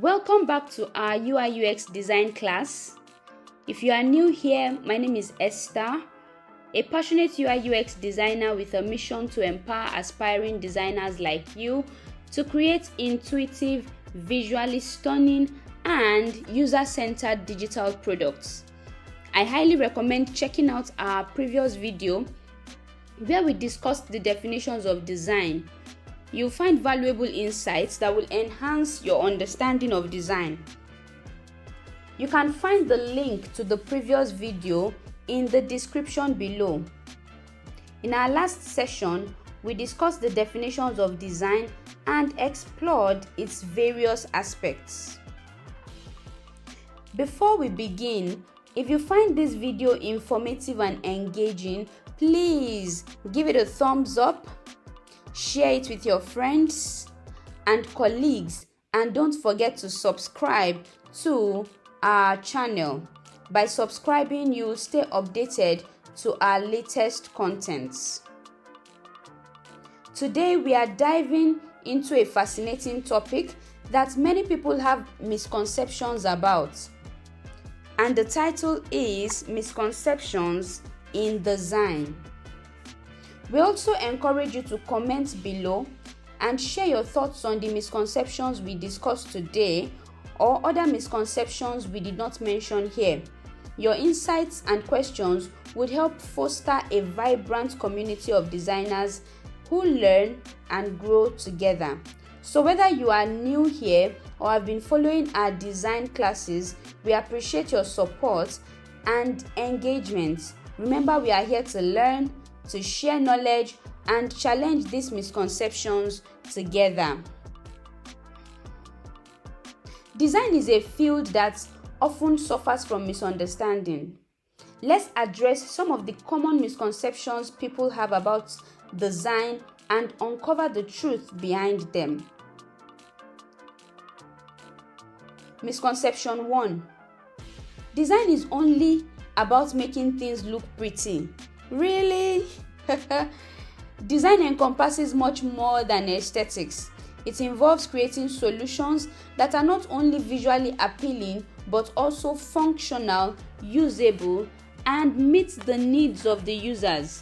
Welcome back to our UI UX design class. If you are new here, my name is Esther, a passionate UI UX designer with a mission to empower aspiring designers like you to create intuitive, visually stunning, and user-centered digital products. I highly recommend checking out our previous video where we discussed the definitions of design. You'll find valuable insights that will enhance your understanding of design. You can find the link to the previous video in the description below. In our last session, we discussed the definitions of design and explored its various aspects. Before we begin, if you find this video informative and engaging, please give it a thumbs up. Share it with your friends and colleagues, and don't forget to subscribe to our channel. By subscribing, you will stay updated to our latest contents. Today we are diving into a fascinating topic that many people have misconceptions about, and the title is Misconceptions in Design. We also encourage you to comment below and share your thoughts on the misconceptions we discussed today or other misconceptions we did not mention here. Your insights and questions would help foster a vibrant community of designers who learn and grow together. So whether you are new here or have been following our design classes, we appreciate your support and engagement. Remember, we are here to learn, to share knowledge, and challenge these misconceptions together. Design is a field that often suffers from misunderstanding. Let's address some of the common misconceptions people have about design and uncover the truth behind them. Misconception 1. Design is only about making things look pretty. Really? Design encompasses much more than aesthetics. It involves creating solutions that are not only visually appealing but also functional, usable, and meet the needs of the users.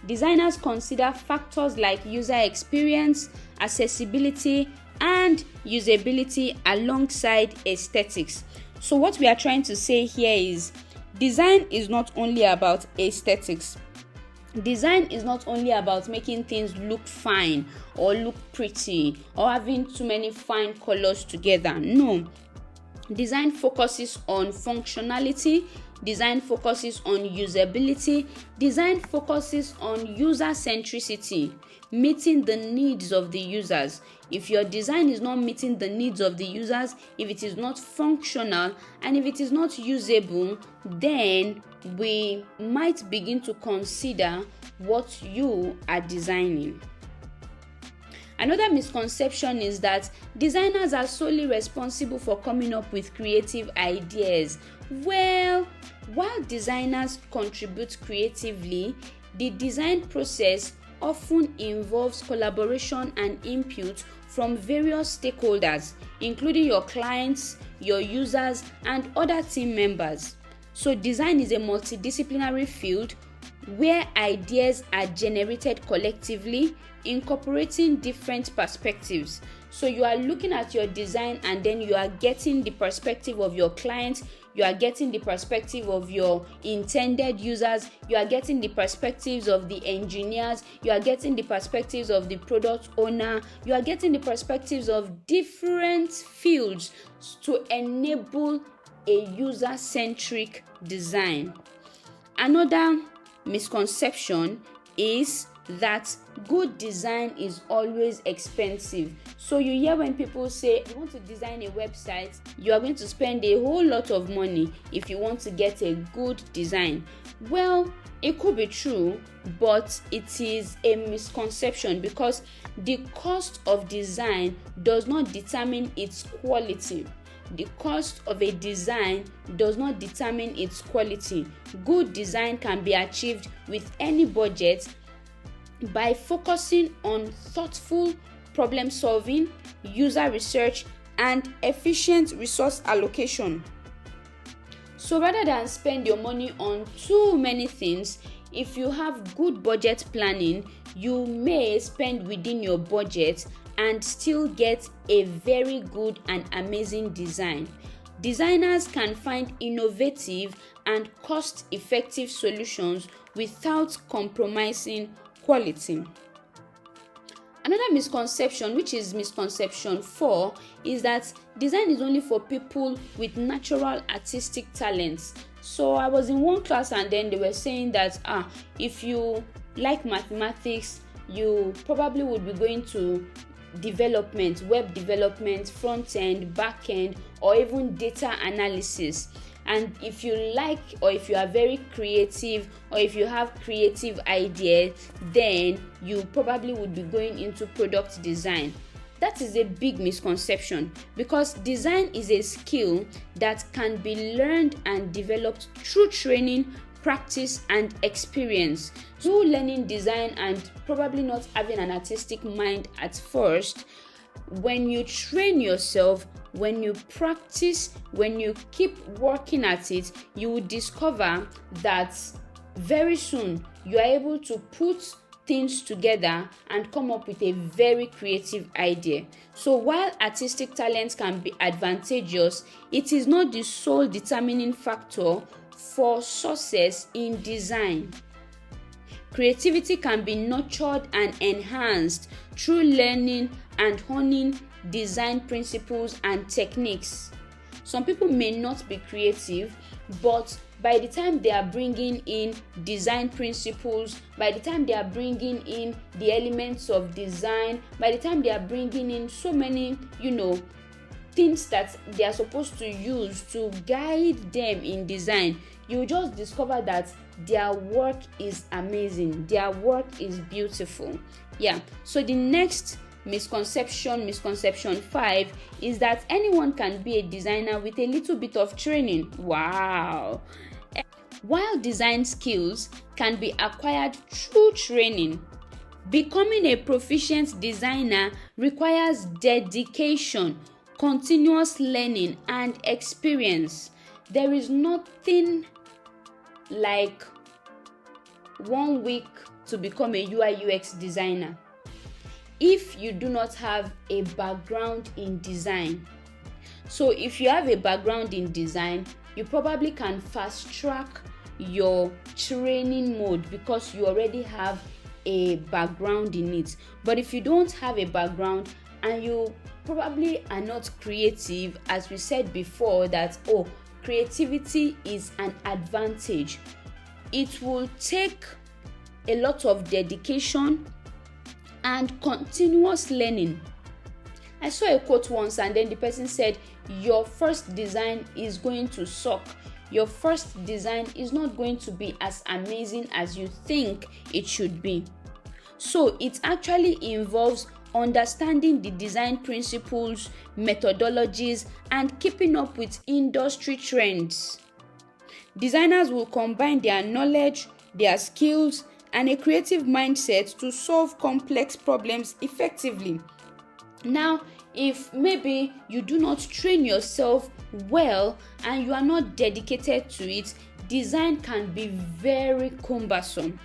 Designers consider factors like user experience, accessibility, and usability alongside aesthetics. So what we are trying to say here is design is not only about aesthetics. Design is not only about making things look fine or look pretty or having too many fine colors together. No. Design focuses on functionality. Design focuses on usability. Design focuses on user centricity, meeting the needs of the users. If your design is not meeting the needs of the users, if it is not functional, and if it is not usable, then we might begin to consider what you are designing. Another misconception is that designers are solely responsible for coming up with creative ideas. Well, while designers contribute creatively, the design process often involves collaboration and input from various stakeholders, including your clients, your users, and other team members. So design is a multidisciplinary field where ideas are generated collectively, incorporating different perspectives. So you are looking at your design and then you are getting the perspective of your client, you are getting the perspective of your intended users, you are getting the perspectives of the engineers, you are getting the perspectives of the product owner, you are getting the perspectives of different fields to enable a user-centric design. Another misconception is that good design is always expensive. So you hear when people say you want to design a website, you are going to spend a whole lot of money if you want to get a good design. Well, it could be true, but it is a misconception because the cost of design does not determine its quality. The cost of a design does not determine its quality. Good design can be achieved with any budget by focusing on thoughtful problem solving, user research, and efficient resource allocation. So rather than spend your money on too many things, if you have good budget planning, you may spend within your budget and still get a very good and amazing design. Designers can find innovative and cost-effective solutions without compromising quality. Another misconception, which is misconception 4, is that design is only for people with natural artistic talents. So I was in one class and then they were saying that if you like mathematics, you probably would be going to development, web development, front end, back end, or even data analysis. And if you like, or if you are very creative, or if you have creative ideas, then you probably would be going into product design. That is a big misconception, because design is a skill that can be learned and developed through training, practice, and experience. So learning design and probably not having an artistic mind at first, when you train yourself, when you practice, when you keep working at it, you will discover that very soon you are able to put things together and come up with a very creative idea. So while artistic talents can be advantageous, it is not the sole determining factor for success in design. Creativity can be nurtured and enhanced through learning and honing design principles and techniques. Some people may not be creative, but by the time they are bringing in design principles, by the time they are bringing in the elements of design, by the time they are bringing in so many, things that they are supposed to use to guide them in design, you just discover that their work is amazing, their work is beautiful. So the next misconception 5, is that anyone can be a designer with a little bit of training. Wow. While design skills can be acquired through training, becoming a proficient designer requires dedication, continuous learning, and experience. There is nothing like 1 week to become a UI UX designer if you do not have a background in design. So if you have a background in design, you probably can fast track your training mode because you already have a background in it. But if you don't have a background and you probably are not creative, as we said before, that creativity is an advantage, it will take a lot of dedication and continuous learning. I saw a quote once and then the person said, your first design is going to suck. Your first design is not going to be as amazing as you think it should be. So it actually involves understanding the design principles, methodologies, and keeping up with industry trends. Designers will combine their knowledge, their skills, and a creative mindset to solve complex problems effectively. Now, if maybe you do not train yourself well and you are not dedicated to it, design can be very cumbersome.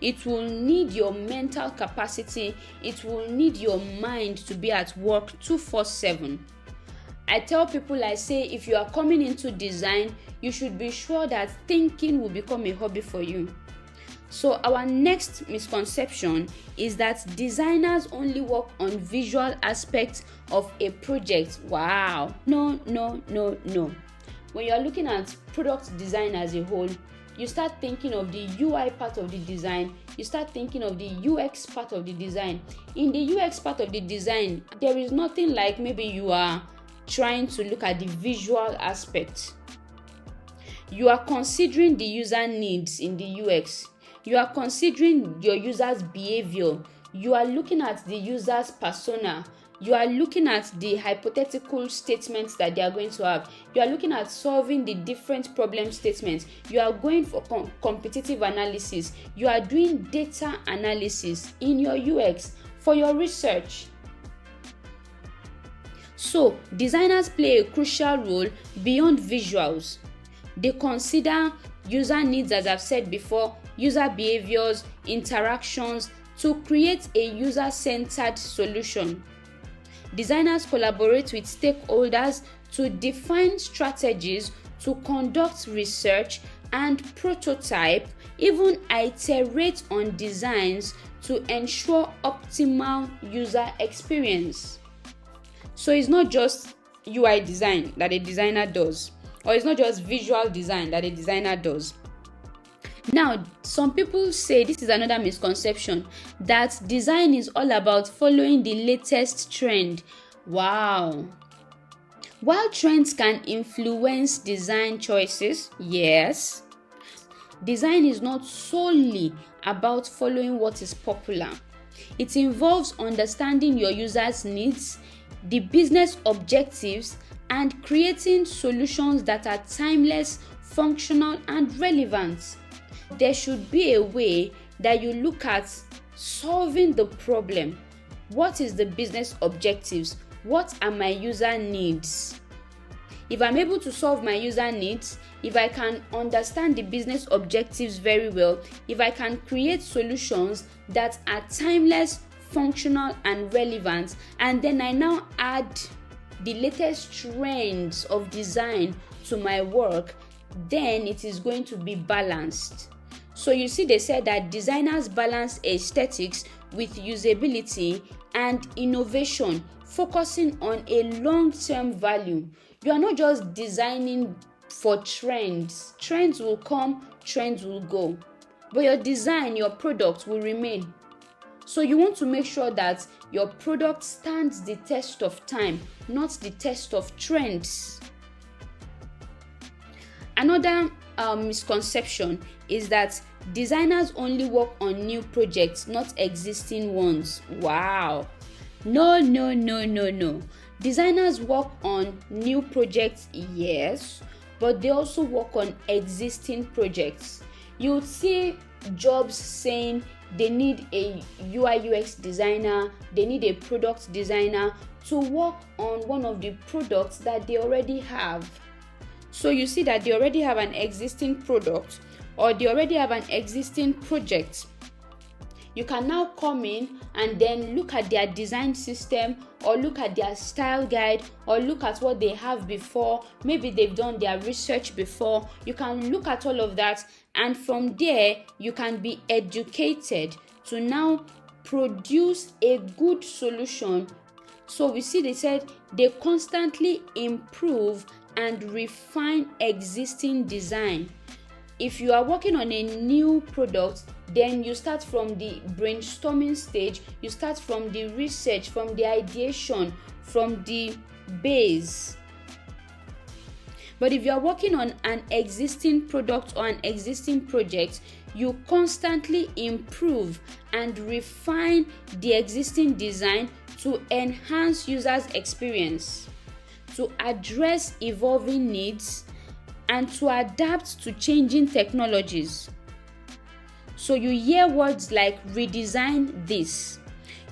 It will need your mental capacity, it will need your mind to be at work 24/7. I tell people, I say, if you are coming into design, you should be sure that thinking will become a hobby for you. So our next misconception is that designers only work on visual aspects of a project. Wow. No. When you are looking at product design as a whole, you start thinking of the UI part of the design, you start thinking of the UX part of the design. In the UX part of the design, there is nothing like maybe you are trying to look at the visual aspect. You are considering the user needs in the UX. You are considering your user's behavior. You are looking at the user's persona. You are looking at the hypothetical statements that they are going to have. You are looking at solving the different problem statements. You are going for competitive analysis. You are doing data analysis in your UX for your research. So, designers play a crucial role beyond visuals. They consider user needs, as I've said before, user behaviors, interactions to create a user-centered solution. Designers collaborate with stakeholders to define strategies, to conduct research and prototype, even iterate on designs to ensure optimal user experience. So it's not just UI design that a designer does, or it's not just visual design that a designer does. Now, some people say, this is another misconception, that design is all about following the latest trend. Wow. While trends can influence design choices, yes, design is not solely about following what is popular. It involves understanding your users' needs, the business objectives, and creating solutions that are timeless, functional, and relevant. There should be a way that you look at solving the problem. What is the business objectives? What are my user needs? If I'm able to solve my user needs, if I can understand the business objectives very well, if I can create solutions that are timeless, functional, and relevant, and then I now add the latest trends of design to my work, then it is going to be balanced. So you see, they said that designers balance aesthetics with usability and innovation, focusing on a long-term value. You are not just designing for trends. Trends will come, trends will go. But your design, your product will remain. So you want to make sure that your product stands the test of time, not the test of trends. Another misconception is that designers only work on new projects, not existing ones. Wow. No. Designers work on new projects, yes, but they also work on existing projects. You'll see jobs saying they need a UI UX designer, they need a product designer to work on one of the products that they already have. So you see that they already have an existing product, or they already have an existing project. You can now come in and then look at their design system, or look at their style guide, or look at what they have before. Maybe they've done their research before. You can look at all of that, and from there you can be educated to now produce a good solution. So we see they said they constantly improve and refine existing design. If you are working on a new product, then you start from the brainstorming stage, you start from the research, from the ideation, from the base. But if you are working on an existing product or an existing project, you constantly improve and refine the existing design to enhance users' experience, to address evolving needs, and to adapt to changing technologies. So you hear words like redesign this.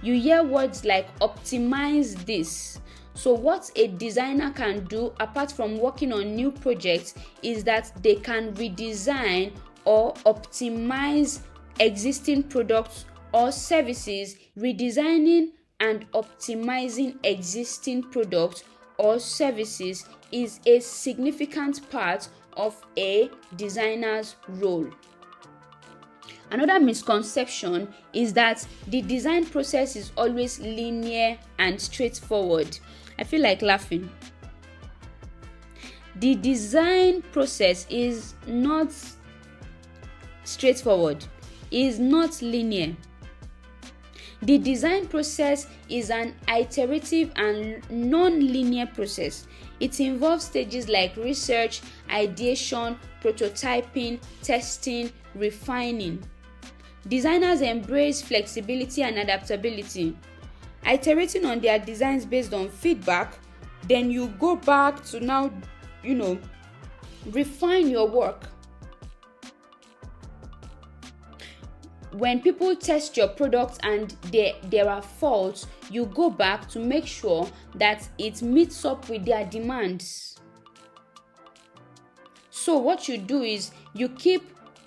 You hear words like optimize this. So what a designer can do, apart from working on new projects, is that they can redesign or optimize existing products or services. Redesigning and optimizing existing products or services is a significant part of a designer's role. Another misconception is that the design process is always linear and straightforward. I feel like laughing. The design process is not straightforward, is not linear. The design process is an iterative and non-linear process. It involves stages like research, ideation, prototyping, testing, refining. Designers embrace flexibility and adaptability. Iterating on their designs based on feedback, then you go back to now, refine your work. when people test your product and there are faults, you go back to make sure that it meets up with their demands. So what you do is you keep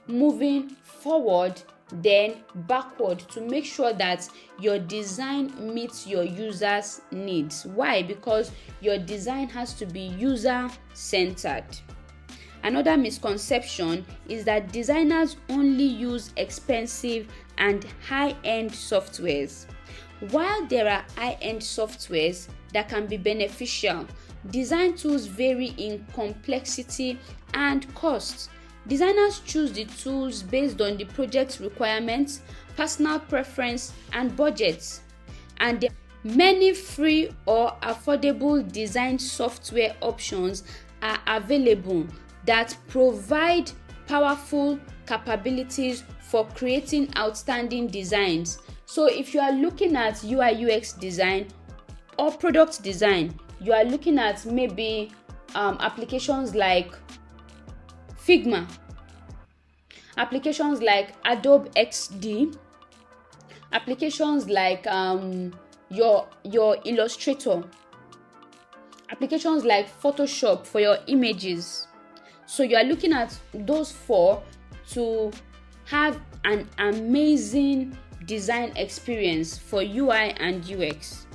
moving forward, then backward, to make sure that your design meets your users' needs. Why? Because your design has to be user-centered. Another misconception is that designers only use expensive and high-end softwares. While there are high-end softwares that can be beneficial, design tools vary in complexity and cost. Designers choose the tools based on the project's requirements, personal preference, and budgets. And there are many free or affordable design software options are available that provide powerful capabilities for creating outstanding designs. So if you are looking at UI UX design or product design, you are looking at maybe applications like Figma, applications like Adobe XD, applications like your Illustrator, applications like Photoshop for your images. So you are looking at those 4 to have an amazing design experience for UI and UX.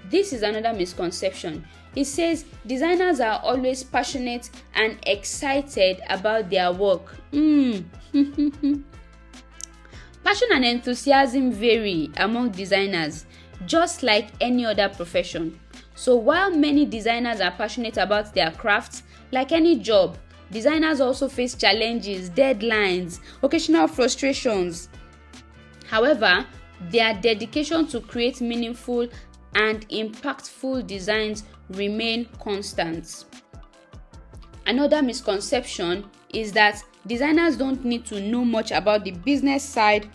This is another misconception. It says designers are always passionate and excited about their work. Passion and enthusiasm vary among designers, just like any other profession. So while many designers are passionate about their craft, like any job, designers also face challenges, deadlines, occasional frustrations. However, their dedication to create meaningful and impactful designs remain constant. Another misconception is that designers don't need to know much about the business side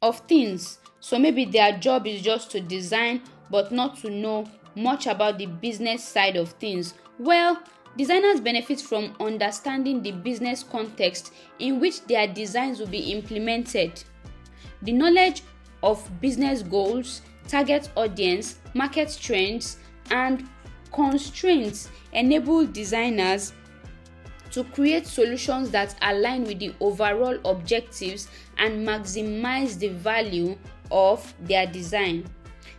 of things. So maybe their job is just to design, but not to know much about the business side of things. Well, designers benefit from understanding the business context in which their designs will be implemented. The knowledge of business goals, target audience, market trends, and constraints enable designers to create solutions that align with the overall objectives and maximize the value of their design.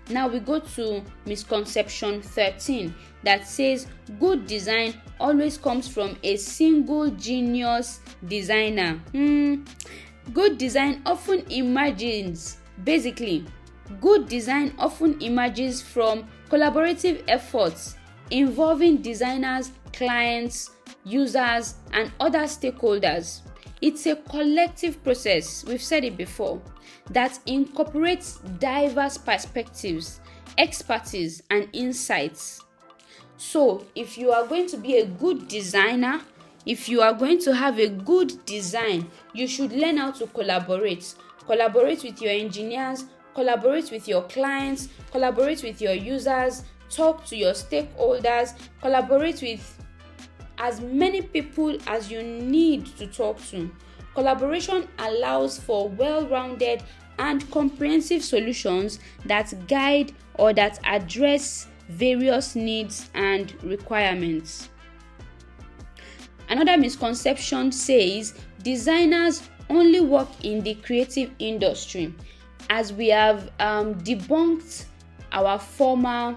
Now we go to misconception 13 that says good design always comes from a single genius designer. Good design often emerges from collaborative efforts involving designers, clients, users, and other stakeholders. It's a collective process, we've said it before, that incorporates diverse perspectives, expertise, and insights. So, if you are going to be a good designer, if you are going to have a good design, you should learn how to collaborate. Collaborate with your engineers, collaborate with your clients, collaborate with your users, talk to your stakeholders, collaborate with as many people as you need to talk to. Collaboration allows for well-rounded and comprehensive solutions that guide or that address various needs and requirements. Another misconception says designers only work in the creative industry. As we have debunked our former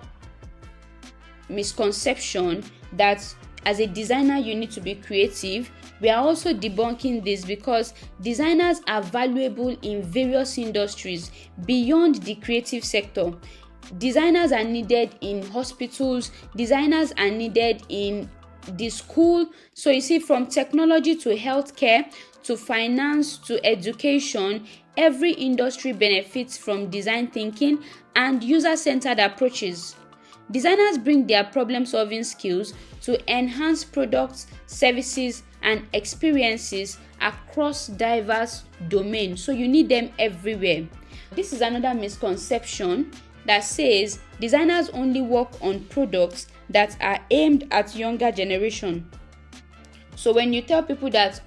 misconception that as a designer you need to be creative, we are also debunking this because designers are valuable in various industries beyond the creative sector. Designers are needed in hospitals, designers are needed in the school. So you see, from technology to healthcare to finance to education, every industry benefits from design thinking and user-centered approaches. Designers bring their problem-solving skills to enhance products, services, and experiences across diverse domains. So you need them everywhere. This is another misconception that says designers only work on products that are aimed at younger generation. So when you tell people that,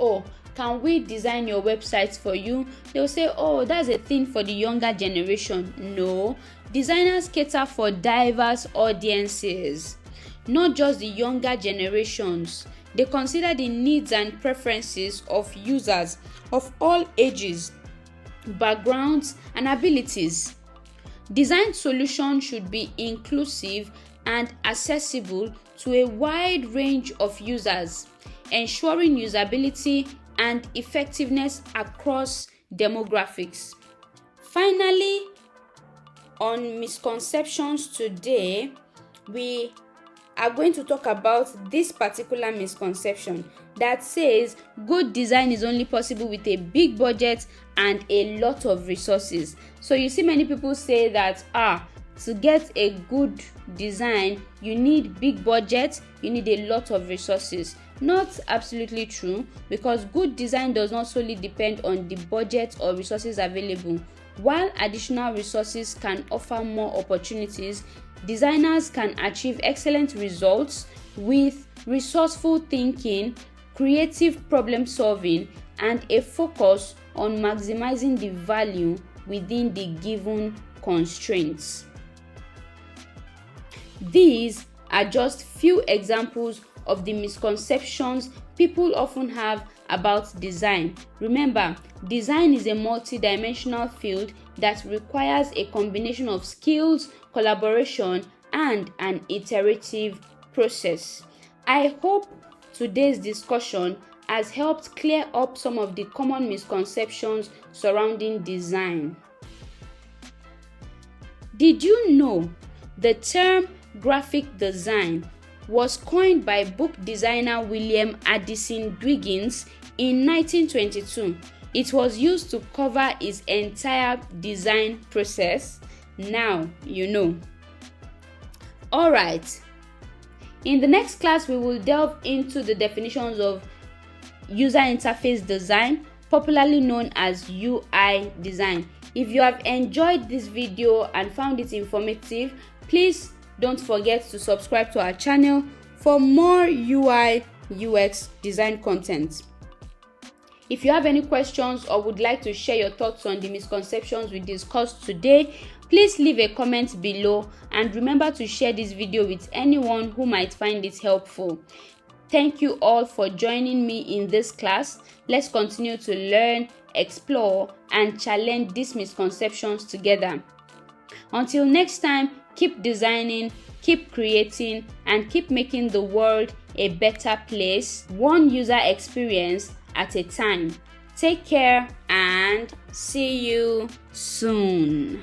can we design your website for you? They'll say, oh, that's a thing for the younger generation. No, designers cater for diverse audiences, not just the younger generations. They consider the needs and preferences of users of all ages, backgrounds, and abilities. Design solutions should be inclusive and accessible to a wide range of users, ensuring usability and effectiveness across demographics. Finally, on misconceptions today, we are going to talk about this particular misconception that says good design is only possible with a big budget and a lot of resources. So you see many people say that to get a good design you need big budget, you need a lot of resources. Not absolutely true, because good design does not solely depend on the budget or resources available. While additional resources can offer more opportunities, designers can achieve excellent results with resourceful thinking, creative problem solving, and a focus on maximizing the value within the given constraints. These are just few examples of the misconceptions people often have about design. Remember, design is a multi-dimensional field that requires a combination of skills, collaboration, and an iterative process. I hope today's discussion has helped clear up some of the common misconceptions surrounding design. Did you know the term graphic design was coined by book designer William Addison Dwiggins in 1922. It was used to cover his entire design process. Now you know. Alright, in the next class we will delve into the definitions of user interface design, popularly known as UI design. If you have enjoyed this video and found it informative, please don't forget to subscribe to our channel for more UI UX design content. If you have any questions or would like to share your thoughts on the misconceptions we discussed today, please leave a comment below, and remember to share this video with anyone who might find it helpful. Thank you all for joining me in this class. Let's continue to learn, explore, and challenge these misconceptions together. Until next time, keep designing, keep creating, and keep making the world a better place, one user experience at a time. Take care and see you soon.